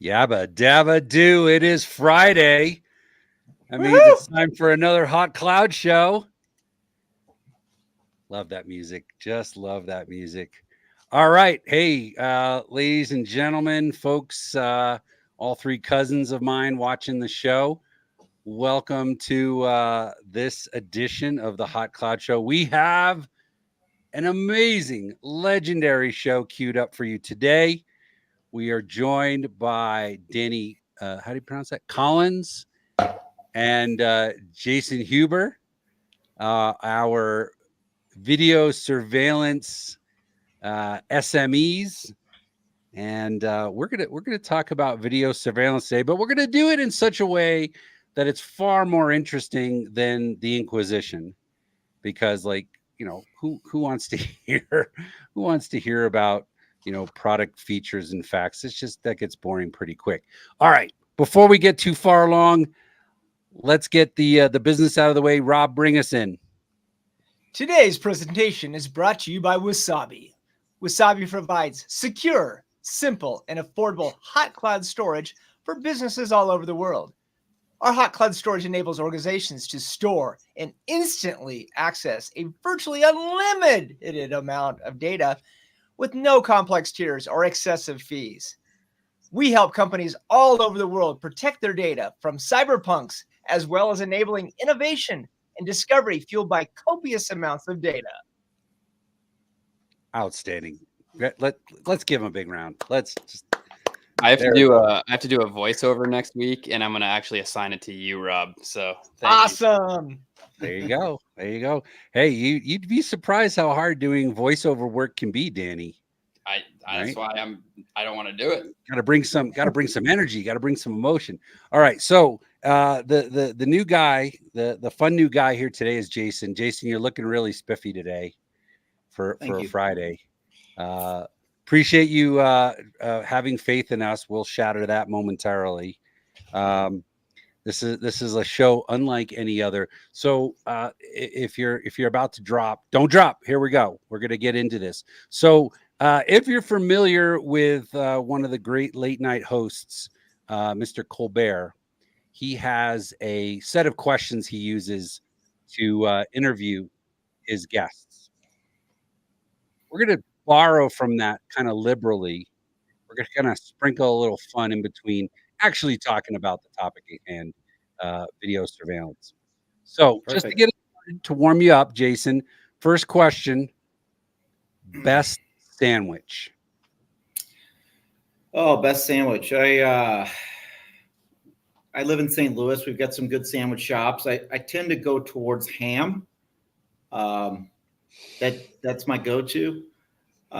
Yabba dabba do. It is Friday. That means Woohoo! it's time for another Hot Cloud show. Love that music. Just love that music. All right. Hey, ladies and gentlemen, folks, all three cousins of mine watching the show. Welcome to this edition of the Hot Cloud Show. We have an amazing, legendary show queued up for you today. We are joined by Danny, how do you pronounce that? Collins and Jason Huber, our video surveillance SMEs. And we're gonna talk about video surveillance today, but we're gonna do it in such a way that it's far more interesting than the Inquisition, because, like, who wants to hear about product features and facts? It's just that gets boring pretty quick. All right, before we get too far along, let's get the business out of the way. Rob, bring us in. Today's presentation is brought to you by Wasabi. Wasabi provides secure, simple, and affordable hot cloud storage for businesses all over the world. Our hot cloud storage enables organizations to store and instantly access a virtually unlimited amount of data with no complex tiers or excessive fees. We help companies all over the world protect their data from cyberpunks, as well as enabling innovation and discovery fueled by copious amounts of data. Outstanding. Let's give him a big round. Let's just. I have to do a voiceover next week, and I'm going to actually assign it to you, Rob. So awesome. There you go. There you go. Hey, you'd be surprised how hard doing voiceover work can be, Danny. That's why I don't want to do it. Got to bring some energy. Got to bring some emotion. All right. So the new guy, the fun new guy here today is Jason. Jason, you're looking really spiffy today for a Friday. Appreciate you having faith in us. We'll shatter that momentarily. This is a show unlike any other. So if you're about to drop, don't drop. Here we go. We're gonna get into this. So if you're familiar with one of the great late night hosts, Mr. Colbert, he has a set of questions he uses to interview his guests. We're gonna borrow from that kind of liberally. We're going to kind of sprinkle a little fun in between actually talking about the topic at hand, video surveillance. So just to get it started, to warm you up, Jason, first question, best sandwich. Oh, best sandwich. I live in St. Louis. We've got some good sandwich shops. I tend to go towards ham. That's my go-to.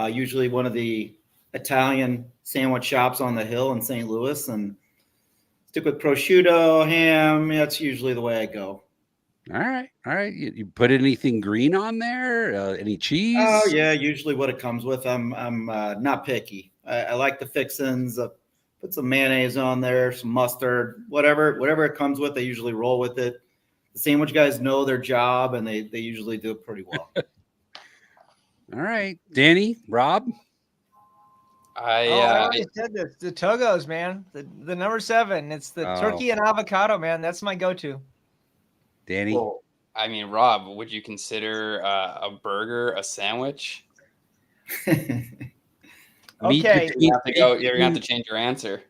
Usually one of the Italian sandwich shops on the hill in St. Louis, and stick with prosciutto, ham. That's usually the way I go. All right. You put anything green on there? Any cheese? Oh yeah, usually what it comes with. I'm not picky. I like the fixins. Put some mayonnaise on there, some mustard, whatever it comes with. I usually roll with it. The sandwich guys know their job, and they usually do it pretty well. All right, Danny, Rob. I already said this. The Togos, man. The number 7. It's the turkey and avocado, man. That's my go-to. Danny. Well, I mean, Rob, would you consider a burger a sandwich? Okay. You're gonna have to change your answer.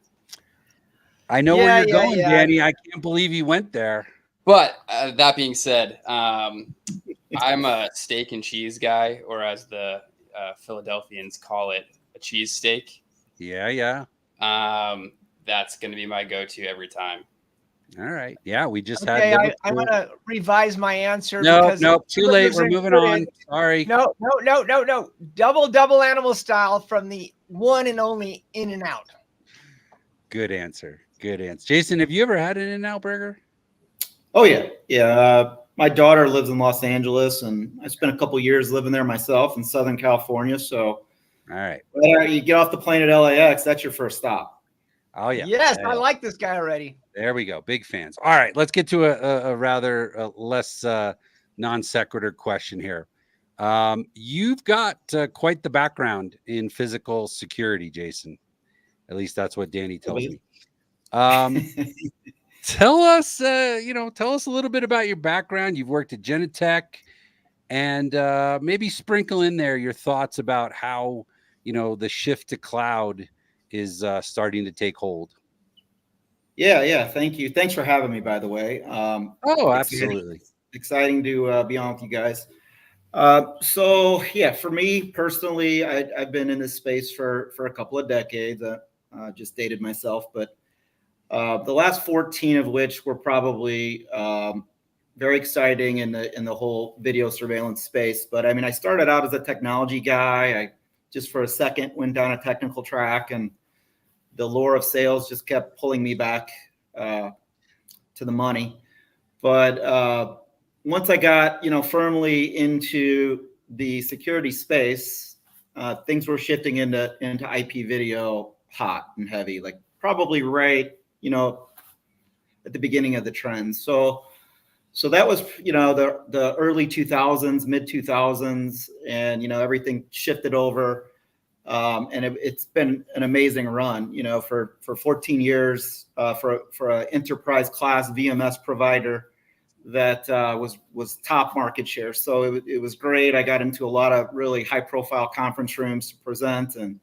I know where you're going, Danny. I can't believe you went there. But that being said, I'm a steak and cheese guy, or as the Philadelphians call it, a cheese steak. Yeah. That's going to be my go-to every time. All right. Yeah, we just had. I'm going to revise my answer. No, too late. We're moving on. Sorry. No. Double animal style from the one and only In-N-Out. Good answer. Jason, have you ever had an In-N-Out burger? Oh yeah. My daughter lives in Los Angeles, and I spent a couple years living there myself in Southern California. So, all right, you get off the plane at LAX, that's your first stop. Oh yeah. Yes, I like this guy already. There we go. Big fans. All right, let's get to a rather less non sequitur question here. You've got quite the background in physical security, Jason. At least that's what Danny tells me. Tell us, tell us a little bit about your background. You've worked at Genetech, and maybe sprinkle in there your thoughts about how, the shift to cloud is starting to take hold. Yeah. Thank you. Thanks for having me, by the way. Absolutely. Exciting to be on with you guys. For me personally, I've been in this space for a couple of decades. Just dated myself, but the last 14 of which were probably very exciting in the whole video surveillance space. But I mean, I started out as a technology guy. I just for a second went down a technical track, and the lure of sales just kept pulling me back to the money. But once I got, firmly into the security space, things were shifting into IP video hot and heavy, like probably right, at the beginning of the trend. So that was, the early 2000s, mid 2000s, and, everything shifted over. And it's been an amazing run, for 14 years, for an enterprise class VMS provider that was top market share. So it was great. I got into a lot of really high profile conference rooms to present, and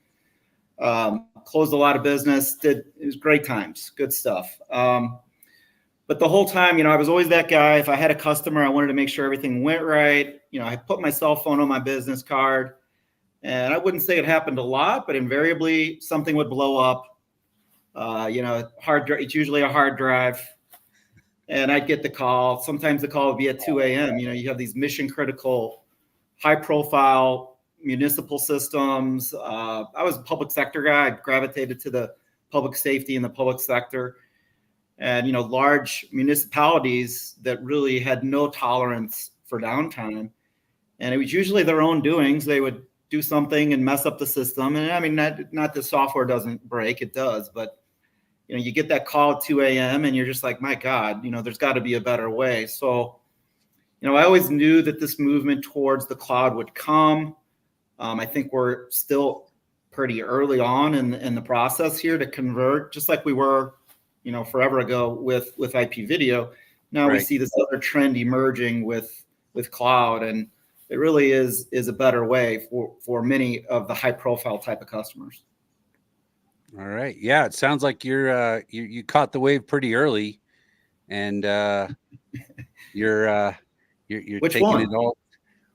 closed a lot of business. It was great times, good stuff. But the whole time, I was always that guy. If I had a customer, I wanted to make sure everything went right. I put my cell phone on my business card, and I wouldn't say it happened a lot, but invariably something would blow up. It's usually a hard drive. And I'd get the call. Sometimes the call would be at 2 a.m. You have these mission critical, high profile municipal systems. I was a public sector guy. I gravitated to the public safety and the public sector, and, large municipalities that really had no tolerance for downtime. And it was usually their own doings. They would do something and mess up the system. And I mean, not the software doesn't break, it does, but you get that call at 2 a.m. and you're just like, my God, there's got to be a better way. So, I always knew that this movement towards the cloud would come. I think we're still pretty early on in the process here to convert, just like we were, forever ago with IP video. Now we see this other trend emerging with cloud, and it really is a better way for many of the high profile type of customers. All right. Yeah, it sounds like you caught the wave pretty early, and you're Which taking one? it all.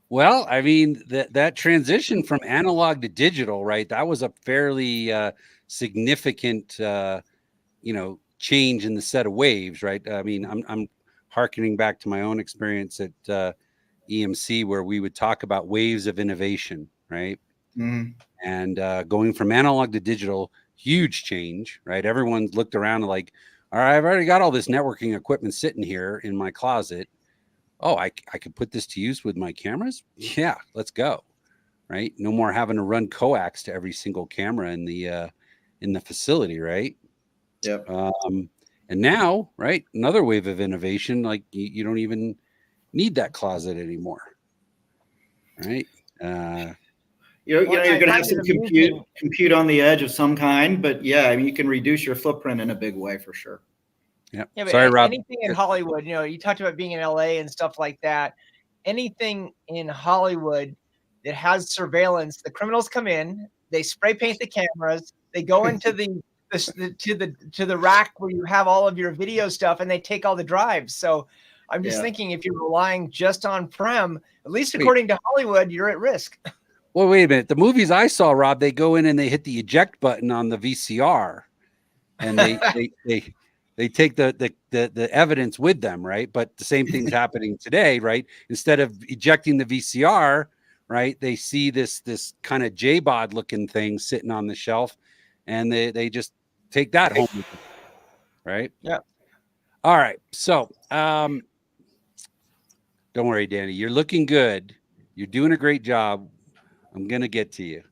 Well, I mean, that transition from analog to digital, right? That was a fairly significant change in the set of waves, right? I mean, I'm hearkening back to my own experience at EMC, where we would talk about waves of innovation, right? Mm-hmm. And going from analog to digital, huge change, right? Everyone's looked around and like, all right, I've already got all this networking equipment sitting here in my closet. Oh, I could put this to use with my cameras. Yeah, let's go. Right. No more having to run coax to every single camera in the facility. Right. Yep. And now, right, another wave of innovation, like you don't even need that closet anymore. Right. You're going to have some compute on the edge of some kind, but yeah, I mean, you can reduce your footprint in a big way for sure. Yeah. Yeah, but sorry, Rob. Anything in Hollywood, you talked about being in LA and stuff like that. Anything in Hollywood that has surveillance, the criminals come in, they spray paint the cameras, they go into to the rack where you have all of your video stuff, and they take all the drives. So I'm just thinking, if you're relying just on prem, at least according to Hollywood, you're at risk. Well, wait a minute. The movies I saw, Rob, they go in and they hit the eject button on the VCR, and they take the evidence with them, right? But the same thing's happening today, right? Instead of ejecting the VCR, right, they see this kind of JBOD looking thing sitting on the shelf, and they just take that home with them, right? Yeah. All right. So don't worry, Danny. You're looking good. You're doing a great job. I'm gonna get to you.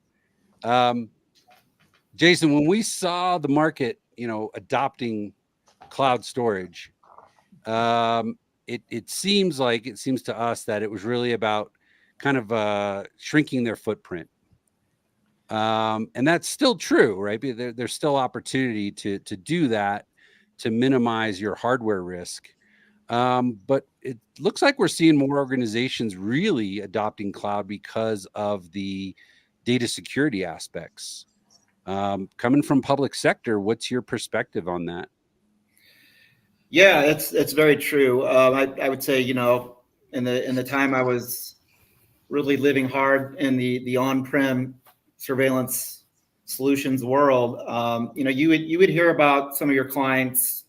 Jason, when we saw the market, adopting cloud storage, it seems to us that it was really about kind of shrinking their footprint. And that's still true, right? There's still opportunity to do that, to minimize your hardware risk. But it looks like we're seeing more organizations really adopting cloud because of the data security aspects. Coming from public sector, what's your perspective on that? Yeah, it's very true. I would say, in the time I was really living hard in the on-prem surveillance solutions world, you would hear about some of your clients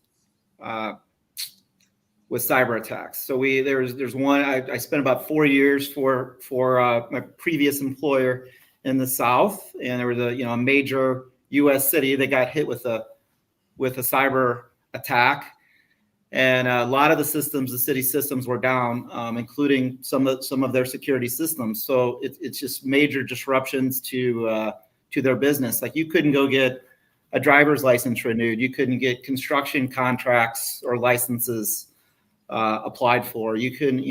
with cyber attacks. So there's one I spent about 4 years for my previous employer in the South, and there was a major U.S. city that got hit with a cyber attack. And a lot of the city systems were down, including some of their security systems. So it's just major disruptions to their business. Like, you couldn't go get a driver's license renewed. You couldn't get construction contracts or licenses applied for. You couldn't,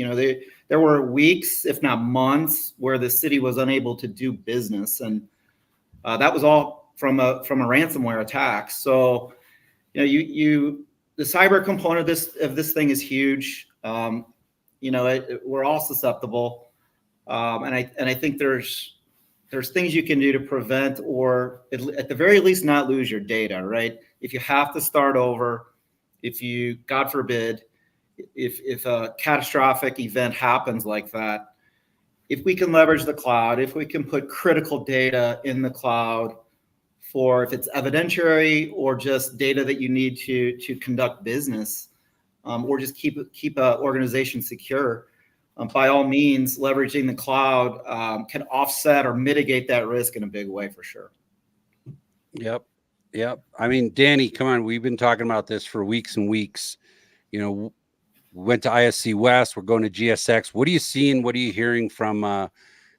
there were weeks, if not months, where the city was unable to do business, and that was all from a ransomware attack. So, the cyber component of this thing is huge. We're all susceptible, and I think there's things you can do to prevent, or at the very least not lose your data. Right? If you have to start over, if you, God forbid, if a catastrophic event happens like that, if we can leverage the cloud, if we can put critical data in the cloud, for if it's evidentiary or just data that you need to conduct business, or just keep an organization secure, by all means, leveraging the cloud can offset or mitigate that risk in a big way, for sure. Yep. I mean, Danny, come on. We've been talking about this for weeks and weeks. We went to ISC West. We're going to GSX. What are you seeing? What are you hearing from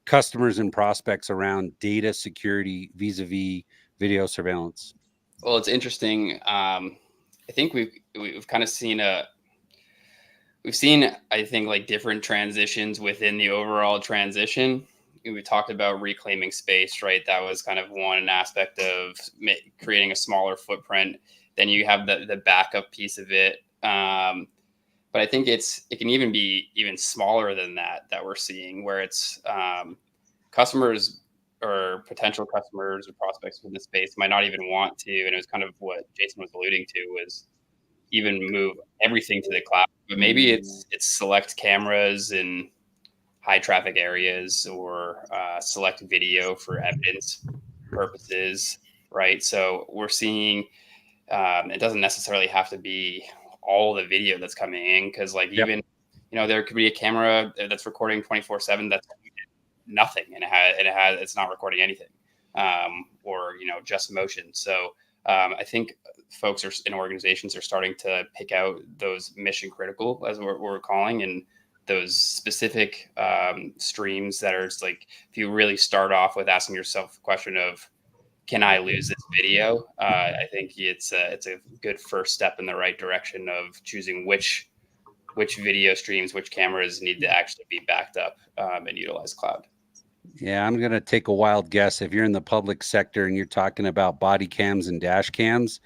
customers and prospects around data security vis-a-vis video surveillance? Well, it's interesting. I think we've kind of seen I think, like, different transitions within the overall transition. We talked about reclaiming space, right? That was kind of one aspect of creating a smaller footprint. Then you have the backup piece of it. But I think it can even be even smaller than that we're seeing, where it's customers or potential customers or prospects in the space might not even want to. And it was kind of what Jason was alluding to, was even move everything to the cloud. But maybe it's select cameras in high traffic areas, or select video for evidence purposes, right? So we're seeing it doesn't necessarily have to be all the video that's coming in, because, like, even there could be a camera that's recording 24/7 that's nothing, and it's not recording anything, or just motion. So I think folks in organizations are starting to pick out those mission critical, as we're calling, and those specific streams that are like, if you really start off with asking yourself the question of, can I lose this video? I think it's a good first step in the right direction of choosing which video streams, which cameras need to actually be backed up and utilize cloud. Yeah, I'm going to take a wild guess. If you're in the public sector and you're talking about body cams and dash cams,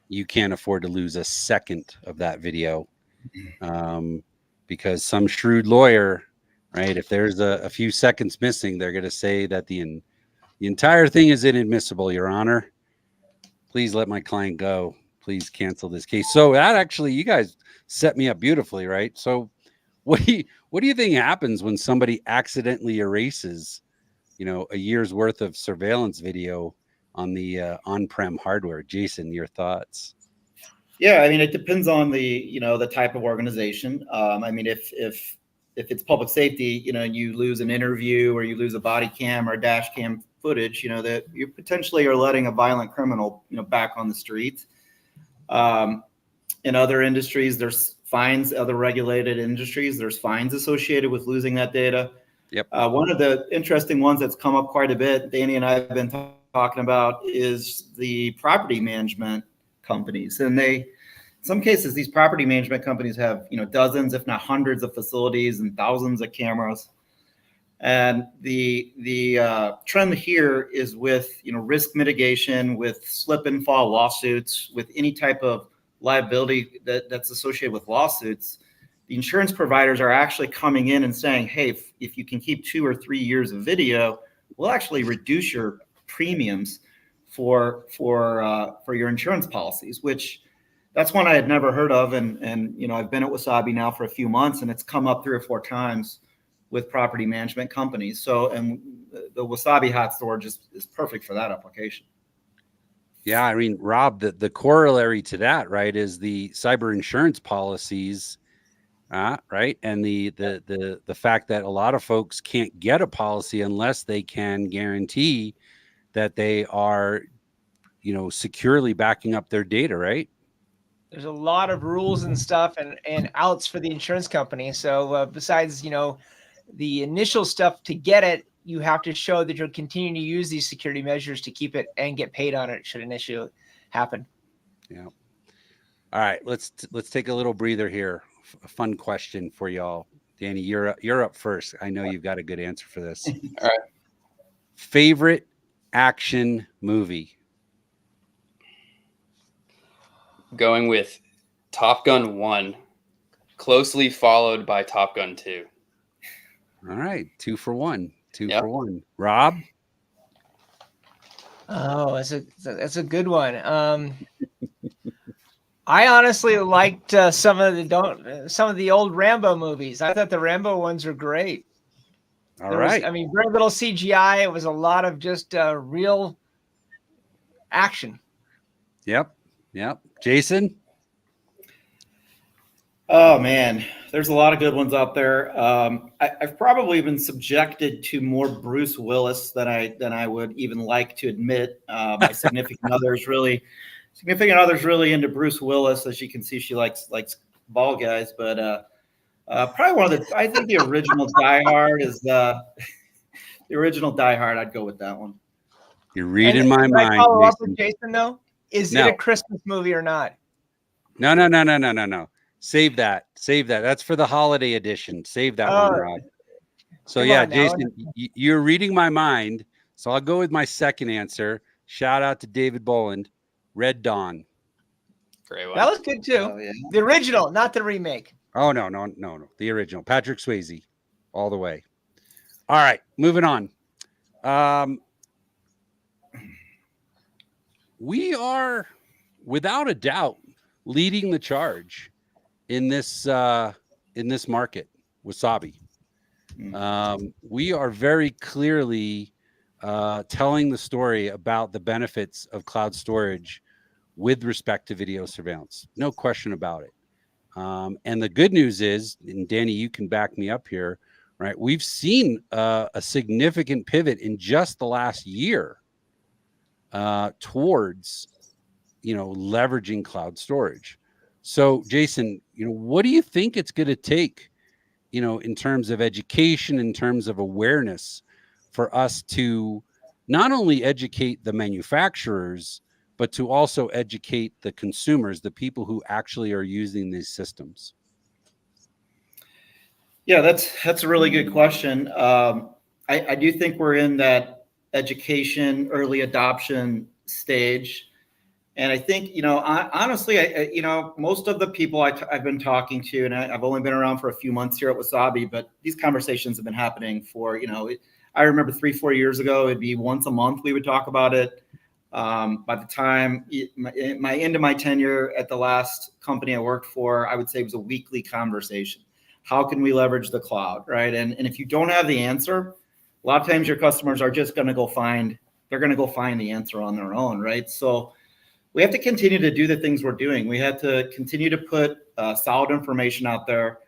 you can't afford to lose a second of that video, because some shrewd lawyer, right, if there's a few seconds missing, they're going to say that the entire thing is inadmissible, Your Honor. Please let my client go. Please cancel this case. So that actually, you guys set me up beautifully, right? So what do you think happens when somebody accidentally erases, a year's worth of surveillance video on the on-prem hardware? Jason, your thoughts? Yeah, I mean, it depends on the type of organization. I mean, if it's public safety, and you lose an interview, or you lose a body cam or dash cam footage, that you potentially are letting a violent criminal, back on the street. In other industries, there's fines. Other regulated industries, there's fines associated with losing that data. Yep. One of the interesting ones that's come up quite a bit, Danny and I have been talking about, is the property management companies. And in some cases, these property management companies have, dozens, if not hundreds of facilities and thousands of cameras. And the trend here is with risk mitigation, with slip and fall lawsuits, with any type of liability that's associated with lawsuits. The insurance providers are actually coming in and saying, hey, if you can keep 2 or 3 years of video, we'll actually reduce your premiums for your insurance policies, which that's one I had never heard of. And I've been at Wasabi now for a few months, and it's come up 3 or 4 times with property management companies. So, and the Wasabi hot storage is perfect for that application. Yeah, I mean, Rob, the corollary to that, right, is the cyber insurance policies, right, and the fact that a lot of folks can't get a policy unless they can guarantee that they are, securely backing up their data, right? There's a lot of rules and stuff and outs for the insurance company. So besides, the initial stuff to get it, you have to show that you're continuing to use these security measures to keep it and get paid on it should an issue happen. Yeah. All right, let's take a little breather here. A fun question for y'all. Danny, you're up first. I know you've got a good answer for this. All right. Favorite action movie? Going with Top Gun 1, closely followed by Top Gun 2. All right, 2 for 1. 2 for 1. Rob? Oh, that's a good one. I honestly liked some of the old Rambo movies. I thought the Rambo ones were great. All right. I mean, very little CGI. It was a lot of just real action. Yep. Jason? Oh man, there's a lot of good ones out there. I've probably been subjected to more Bruce Willis than I would even like to admit. My significant other's really into Bruce Willis. As you can see, she likes ball guys. But probably I think the original Die Hard is the original Die Hard. I'd go with that one. You're reading my mind. I follow up with Jason though. Is it a Christmas movie or not? No. Save that. That's for the holiday edition. Save that one, Rob. So Jason, you're reading my mind. So I'll go with my second answer. Shout out to David Boland. Red Dawn. Great one. That was good too. Oh, yeah. The original, not the remake. Oh no. The original. Patrick Swayze. All the way. All right, moving on. We are, without a doubt, leading the charge in this market, Wasabi. We are very clearly telling the story about the benefits of cloud storage with respect to video surveillance. No question about it. And the good news is, and Danny, you can back me up here, right? We've seen a significant pivot in just the last year towards, leveraging cloud storage. So, Jason, what do you think it's going to take, in terms of education, in terms of awareness, for us to not only educate the manufacturers, but to also educate the consumers, the people who actually are using these systems? Yeah, that's a really good question. I do think we're in that education, early adoption stage. And I think, honestly, most of the people I've been talking to, and I've only been around for a few months here at Wasabi, but these conversations have been happening for, I remember 3-4 years ago, it'd be once a month we would talk about it. By the time my end of my tenure at the last company I worked for, I would say it was a weekly conversation. How can we leverage the cloud, right? And if you don't have the answer, a lot of times your customers are just going to go find the answer on their own, right? So we have to continue to do the things we're doing. We have to continue to put solid information out there.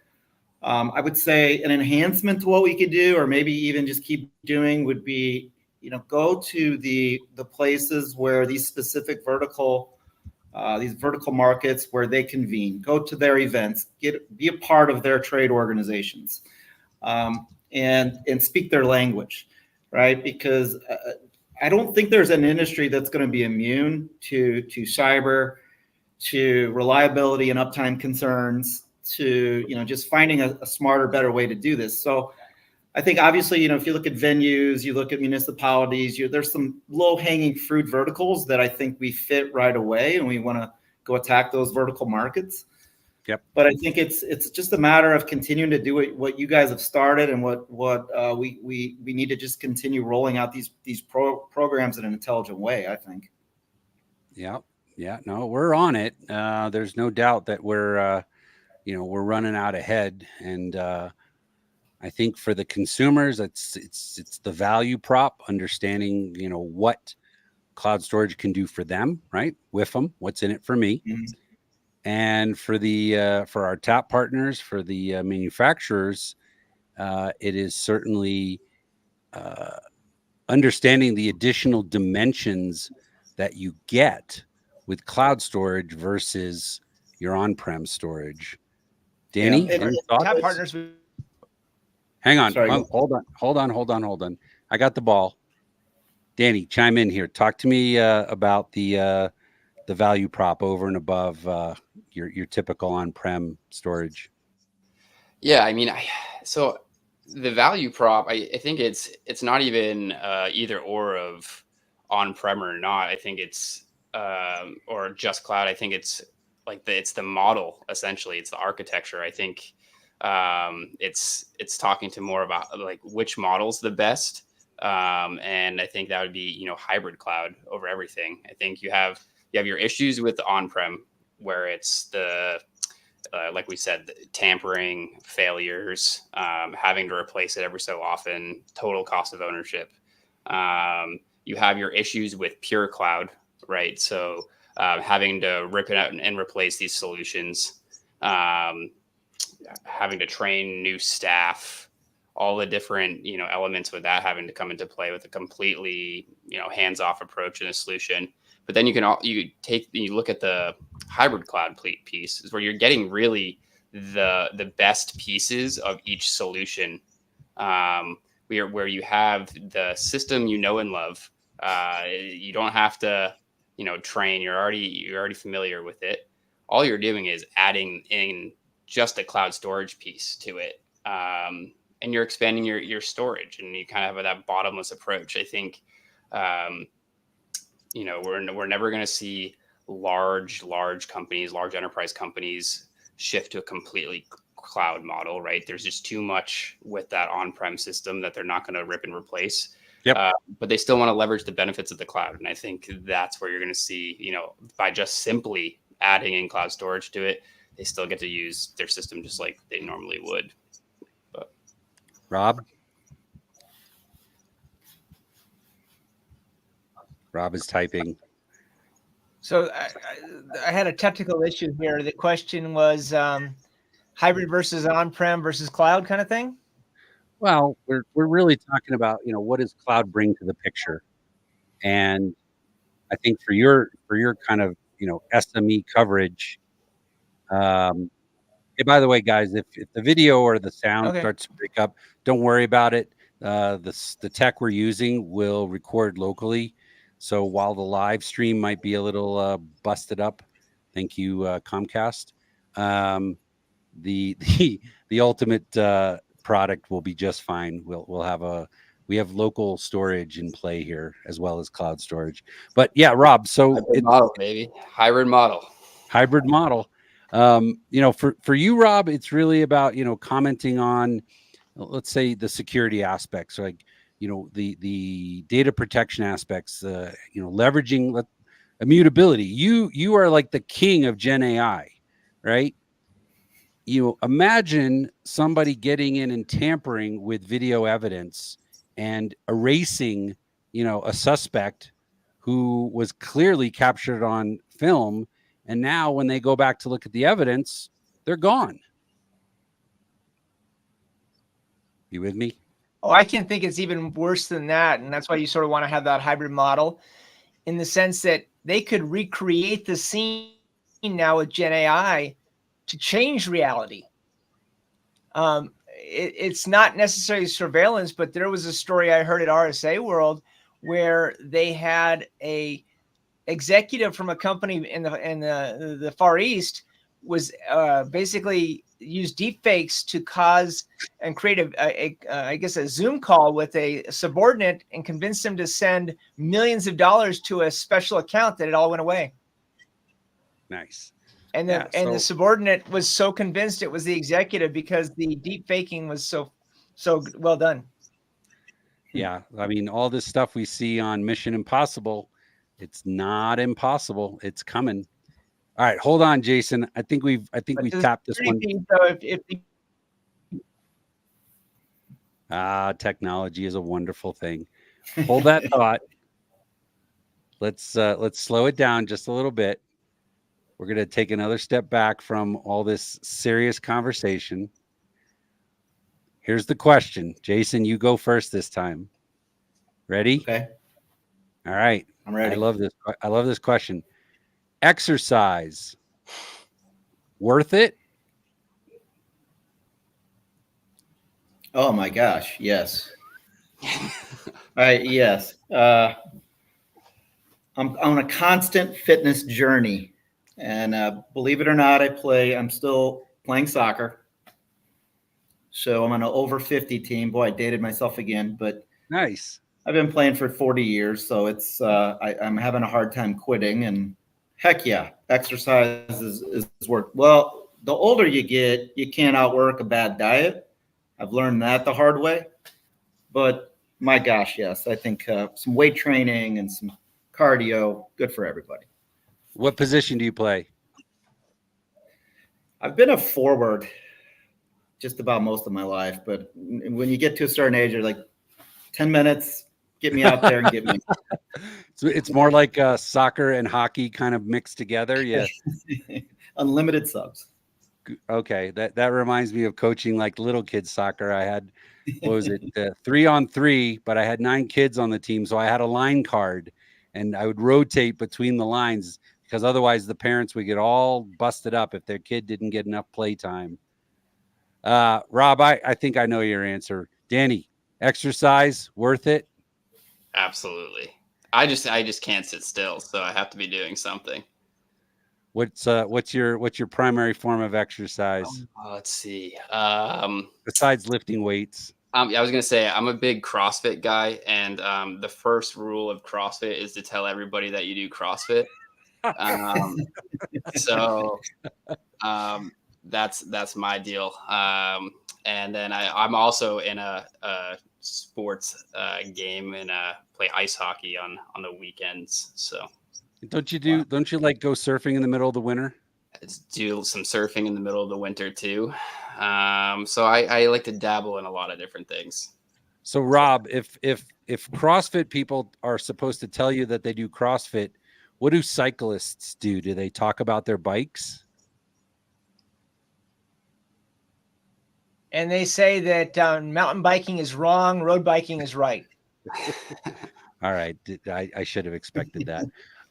I would say an enhancement to what we could do, or maybe even just keep doing, would be, go to the places where these specific vertical markets where they convene, go to their events, be a part of their trade organizations, and speak their language, right? Because I don't think there's an industry that's going to be immune to cyber, to reliability and uptime concerns, to just finding a smarter, better way to do this. So I think obviously, if you look at venues, you look at municipalities, there's some low-hanging fruit verticals that I think we fit right away, and we want to go attack those vertical markets. Yep. But I think it's just a matter of continuing to do what you guys have started, and what we need to just continue rolling out these programs in an intelligent way, I think. Yeah. No, we're on it. There's no doubt that we're running out ahead, and I think for the consumers, it's the value prop, understanding, what cloud storage can do for them, right? With them, what's in it for me? Mm-hmm. And for our top partners, for the manufacturers, it is certainly understanding the additional dimensions that you get with cloud storage versus your on-prem storage. Danny, Yeah, any thoughts? Top partners. Hang on. Sorry. Hold on. I got the ball. Danny, chime in here. Talk to me about the value prop over and above your typical on-prem storage. Yeah, I mean, so the value prop, I think it's not even either or of on-prem or not. I think it's or just cloud. I think it's like it's the model, essentially. It's the architecture. I think it's talking to more about like which model's the best. And I think that would be, hybrid cloud over everything. I think you have your issues with the on-prem, where it's the like we said, the tampering, failures, having to replace it every so often, total cost of ownership. You have your issues with pure cloud, right? So having to rip it out and replace these solutions, having to train new staff, all the different, elements with that having to come into play with a completely, hands-off approach and a solution. But then you look at the hybrid cloud piece, is where you're getting really the best pieces of each solution. Where you have the system and love. You don't have to, train. You're already familiar with it. All you're doing is adding in just a cloud storage piece to it, and you're expanding your storage, and you kind of have that bottomless approach. I think. We're never going to see large companies, large enterprise companies shift to a completely cloud model, right? There's just too much with that on-prem system that they're not going to rip and replace. Yep. But they still want to leverage the benefits of the cloud. And I think that's where you're going to see, by just simply adding in cloud storage to it, they still get to use their system just like they normally would. But Rob is typing. So I had a technical issue here. The question was hybrid versus on-prem versus cloud kind of thing. Well, we're really talking about, what does cloud bring to the picture? And I think for your kind of, SME coverage, hey, by the way, guys, if the video or the sound starts to break up, don't worry about it. The tech we're using will record locally. So while the live stream might be a little busted up, thank you, Comcast. The ultimate product will be just fine. We have local storage in play here as well as cloud storage. But yeah, Rob. So hybrid model. For you, Rob, it's really about commenting on, let's say, the security aspects, like the data protection aspects, leveraging immutability. You are like the king of Gen AI, right? Imagine somebody getting in and tampering with video evidence and erasing, a suspect who was clearly captured on film. And now when they go back to look at the evidence, they're gone. You with me? Oh, I can think it's even worse than that. And that's why you sort of want to have that hybrid model, in the sense that they could recreate the scene now with Gen AI to change reality. It's not necessarily surveillance, but there was a story I heard at RSA World where they had a executive from a company in the Far East was basically use deep fakes to cause and create a Zoom call with a subordinate and convince them to send millions of dollars to a special account that it all went away. Nice. And the subordinate was so convinced it was the executive because the deep faking was so well done. Yeah, I mean, all this stuff we see on Mission Impossible, it's not impossible. It's coming. All right, hold on, Jason. I think we've tapped this one. Technology is a wonderful thing. Hold that thought. Let's slow it down just a little bit. We're going to take another step back from all this serious conversation. Here's the question. Jason, you go first this time. Ready? Okay. All right. I'm ready. I love this question. Exercise. Worth it? Oh my gosh, yes. All right, yes. I'm on a constant fitness journey, and believe it or not, I'm still playing soccer. So I'm on an over 50 team. Boy, I dated myself again, but Nice. I've been playing for 40 years, so it's I'm having a hard time quitting. And heck yeah, exercise is work. Well, the older you get, you can't outwork a bad diet. I've learned that the hard way. But my gosh, yes, I think some weight training and some cardio, good for everybody. What position do you play? I've been a forward just about most of my life, but when you get to a certain age, you're like 10 minutes, get me out there and get me. So it's more like soccer and hockey kind of mixed together. Yes. Unlimited subs. Okay. That reminds me of coaching like little kids soccer. I had, what was it? 3-on-3, but I had 9 kids on the team. So I had a line card and I would rotate between the lines because otherwise the parents would get all busted up if their kid didn't get enough play time. Rob, I think I know your answer. Danny, exercise, worth it? Absolutely. I just can't sit still, so I have to be doing something. What's your primary form of exercise? Let's see. Besides lifting weights. I was gonna say I'm a big CrossFit guy, and the first rule of CrossFit is to tell everybody that you do CrossFit. So that's my deal. And then I'm also in a sports game and play ice hockey on the weekends. So don't you like go surfing in the middle of the winter? Do some surfing in the middle of the winter too. So I like to dabble in a lot of different things. So Rob, if CrossFit people are supposed to tell you that they do CrossFit, what do cyclists do? Do they talk about their bikes? And they say that mountain biking is wrong, road biking is right. All right, I should have expected that.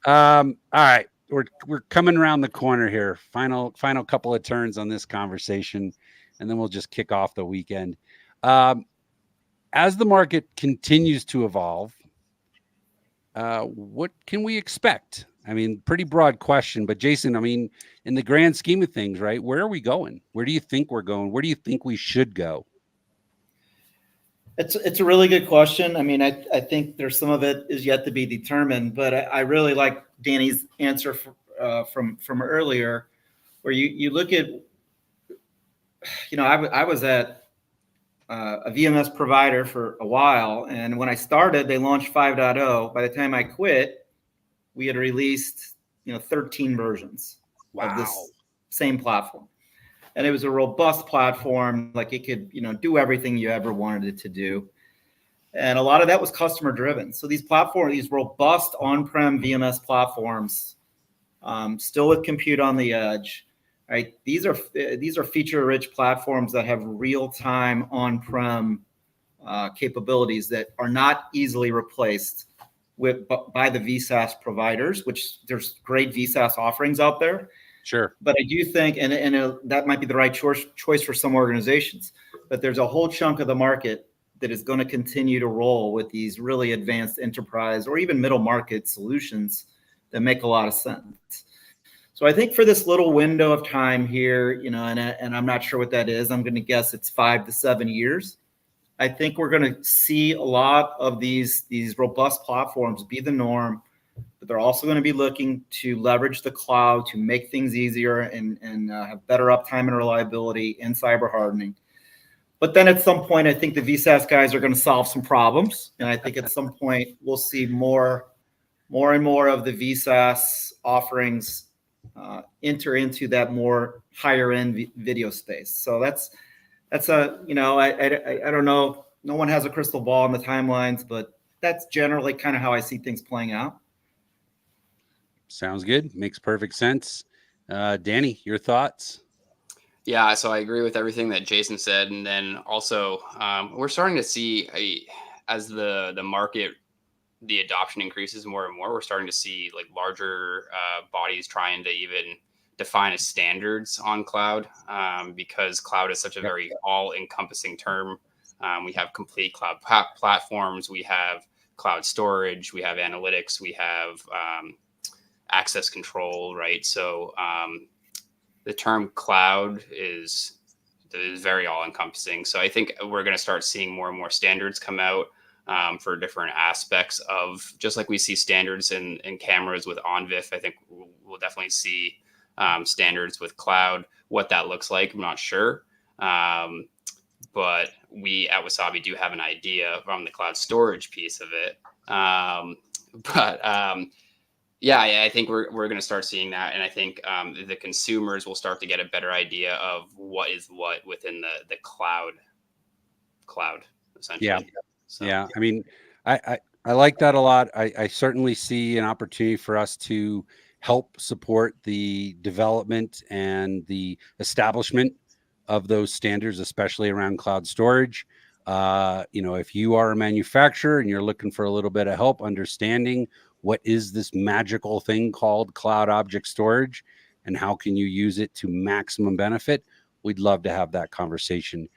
All right, we're coming around the corner here. Final couple of turns on this conversation, and then we'll just kick off the weekend. As the market continues to evolve, what can we expect? I mean, pretty broad question, but Jason, I mean, in the grand scheme of things, right? Where are we going? Where do you think we're going? Where do you think we should go? It's a really good question. I mean, I think there's some of it is yet to be determined, but I really like Danny's answer from earlier, where you look at, I was at a VMS provider for a while, and when I started, they launched 5.0. By the time I quit, we had released 13 versions of this same platform. And it was a robust platform, like it could, do everything you ever wanted it to do. And a lot of that was customer driven. So these robust on-prem VMS platforms, still with compute on the edge, right? These are feature-rich platforms that have real-time on-prem capabilities that are not easily replaced by the vSaaS providers, which there's great vSaaS offerings out there. Sure. But I do think, and that might be the right choice for some organizations, but there's a whole chunk of the market that is going to continue to roll with these really advanced enterprise or even middle market solutions that make a lot of sense. So I think for this little window of time here, and I'm not sure what that is. I'm going to guess it's 5 to 7 years. I think we're going to see a lot of these robust platforms be the norm, but they're also going to be looking to leverage the cloud to make things easier and have better uptime and reliability and cyber hardening. But then at some point, I think the VSaaS guys are going to solve some problems, and I think at some point we'll see more and more of the VSaaS offerings enter into that more higher end video space. So that's a, I don't know. No one has a crystal ball on the timelines, but that's generally kind of how I see things playing out. Sounds good. Makes perfect sense. Danny, your thoughts? Yeah, so I agree with everything that Jason said, and then also we're starting to see as the market, the adoption increases more and more. We're starting to see like larger bodies trying to even define as standards on cloud because cloud is such a very all-encompassing term. We have complete cloud platforms, we have cloud storage, we have analytics, we have access control, right? So the term cloud is very all-encompassing. So I think we're going to start seeing more and more standards come out for different aspects of, just like we see standards in cameras with OnVIF. I think we'll definitely see standards with cloud. What that looks like, I'm not sure. But we at Wasabi do have an idea from the cloud storage piece of it. Yeah, I think we're going to start seeing that. And I think the consumers will start to get a better idea of what is what within the cloud, essentially. Yeah. So, yeah. I mean, I like that a lot. I certainly see an opportunity for us to help support the development and the establishment of those standards, especially around cloud storage. If you are a manufacturer and you're looking for a little bit of help understanding what is this magical thing called cloud object storage and how can you use it to maximum benefit, we'd love to have that conversation.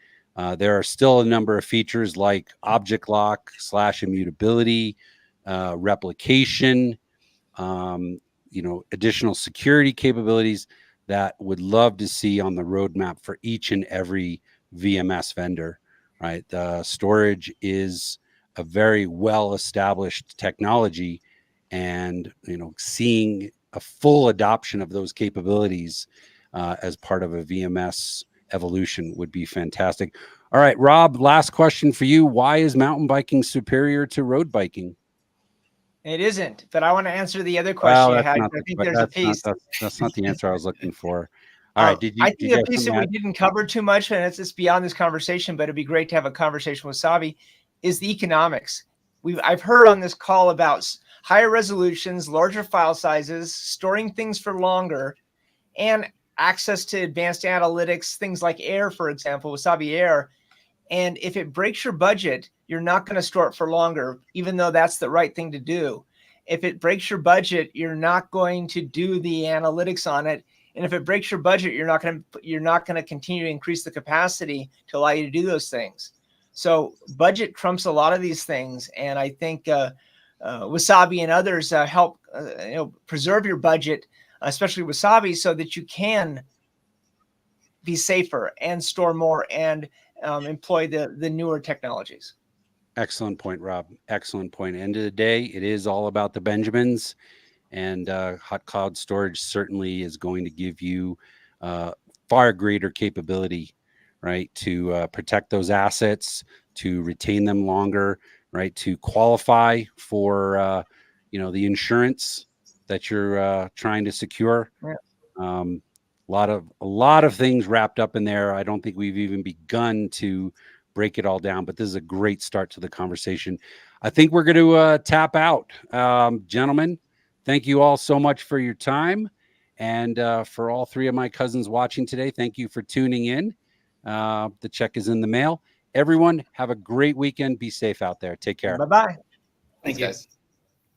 There are still a number of features like object lock / immutability, replication, additional security capabilities that would love to see on the roadmap for each and every VMS vendor, right? Storage is a very well-established technology, and seeing a full adoption of those capabilities as part of a VMS evolution would be fantastic. All right, Rob, last question for you. Why is mountain biking superior to road biking? It isn't, but I want to answer the other question you had. I think there's a piece. That's not the answer I was looking for. All right. I think a piece that we didn't cover too much, and it's beyond this conversation, but it'd be great to have a conversation with Wasabi, is the economics. I've heard on this call about higher resolutions, larger file sizes, storing things for longer, and access to advanced analytics, things like Air, for example, Wasabi Air. And if it breaks your budget, you're not going to store it for longer, even though that's the right thing to do. If it breaks your budget, you're not going to do the analytics on it. And if it breaks your budget, you're not going to continue to increase the capacity to allow you to do those things. So budget trumps a lot of these things. And I think Wasabi and others help preserve your budget, especially Wasabi, so that you can be safer and store more and employ the newer technologies. Excellent point, Rob. Excellent point. End of the day, it is all about the Benjamins, and hot cloud storage certainly is going to give you far greater capability, right, to protect those assets, to retain them longer, right, to qualify for the insurance that you're trying to secure. Yeah. A lot of things wrapped up in there. I don't think we've even begun to break it all down, but this is a great start to the conversation. I think we're going to tap out. Gentlemen, thank you all so much for your time. And for all three of my cousins watching today, thank you for tuning in. The check is in the mail. Everyone, have a great weekend. Be safe out there. Take care. Bye-bye. Thank you, guys.